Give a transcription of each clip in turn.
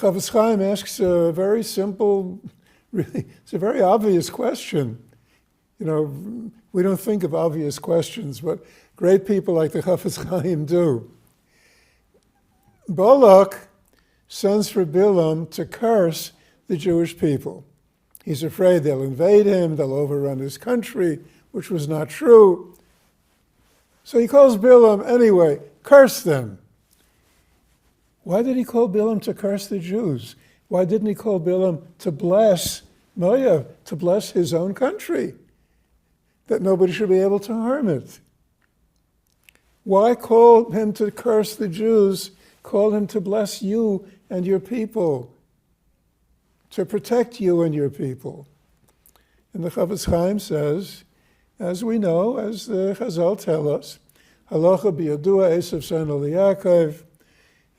Chafetz Chaim asks a very simple, really, it's a very obvious question. You know, we don't think of obvious questions, but great people like the Chafetz Chaim do. Balak sends for Bilam to curse the Jewish people. He's afraid they'll invade him, they'll overrun his country, which was not true. So he calls Bilam anyway, curse them. Why did he call Bilam to curse the Jews? Why didn't he call Bilam to bless Moab, to bless his own country, that nobody should be able to harm it? Why call him to curse the Jews? Call him to bless you and your people, to protect you and your people. And the Chafetz Chaim says, as we know, as the Chazal tell us, halacha biyadua esav son Yaakov,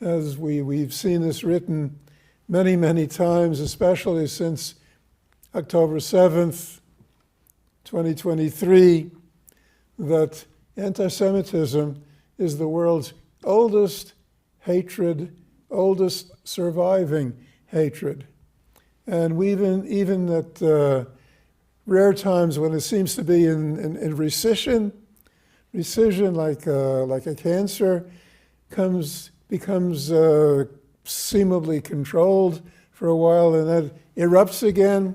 as we've seen this written many, many times, especially since October 7th, 2023, that anti-Semitism is the world's oldest hatred, oldest surviving hatred. And even at rare times when it seems to be in recession like a cancer, becomes seemingly controlled for a while and then erupts again.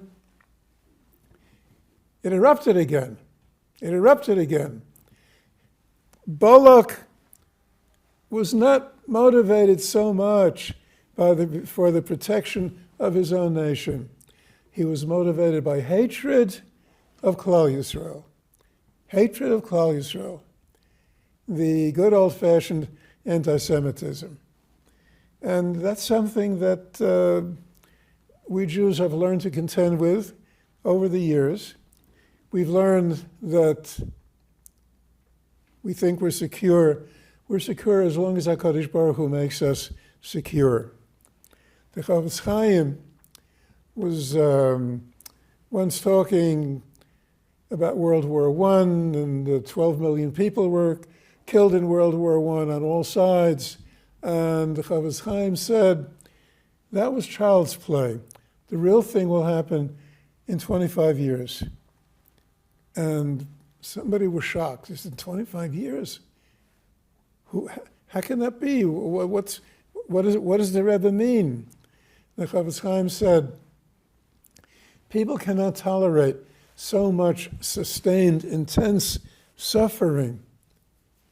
It erupted again. Balak was not motivated so much for the protection of his own nation. He was motivated by hatred of Klal Yisrael. Hatred of Klal Yisrael. The good old-fashioned anti-Semitism. And that's something that we Jews have learned to contend with over the years. We've learned that we think we're secure. We're secure as long as HaKadosh Baruch Hu makes us secure. The Chafetz Chaim was once talking about World War I, and 12 million people were killed in World War I on all sides. And the Chafetz Chaim said, that was child's play. The real thing will happen in 25 years. And somebody was shocked. They said, 25 years? How can that be? What does the Rebbe mean? The Chafetz Chaim said, people cannot tolerate so much sustained, intense suffering,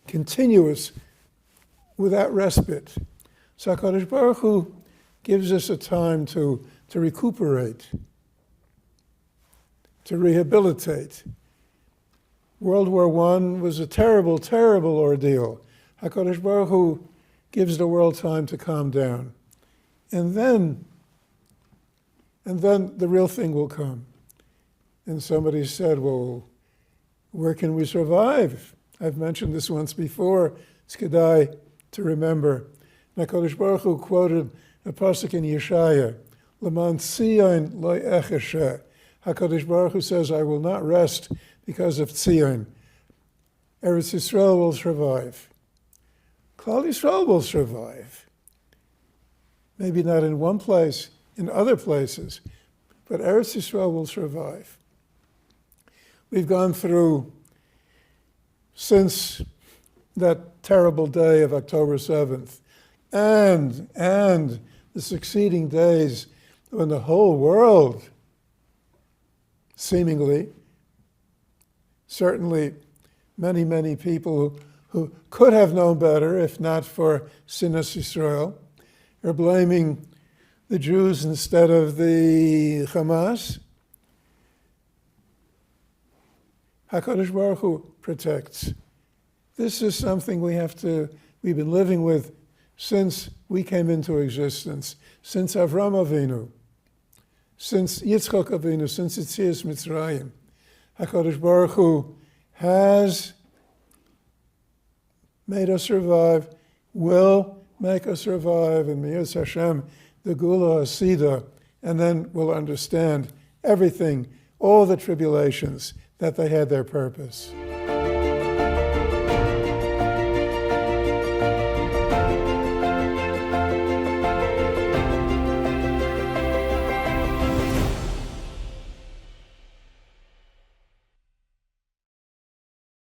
continuous, without respite. So HaKadosh Baruch Hu gives us a time to recuperate, to rehabilitate. World War I was a terrible, terrible ordeal. HaKadosh Baruch Hu gives the world time to calm down. And then the real thing will come. And somebody said, well, where can we survive? I've mentioned this once before. It's kedai to remember. HaKadosh Baruch Hu quoted a pasuk in Yeshaya, L'man Tzion lo echeshe. HaKadosh Baruch Hu says, I will not rest because of Tzion. Eretz Yisrael will survive. Klal Yisrael will survive. Maybe not in one place, in other places, but Eretz Yisrael will survive. We've gone through, since that terrible day of October 7th, and the succeeding days when the whole world, seemingly, certainly many, many people who could have known better if not for Sinas Yisrael, are blaming the Jews instead of the Hamas. HaKadosh Baruch Hu protects. This is something we've been living with since we came into existence, since Avram Avinu, since Yitzchak Avinu, since Yetzias Mitzrayim. HaKadosh Baruch Hu has made us survive, will make us survive, and Me'ez Hashem, the Gula Hasida, and then we'll understand everything, all the tribulations, that they had their purpose.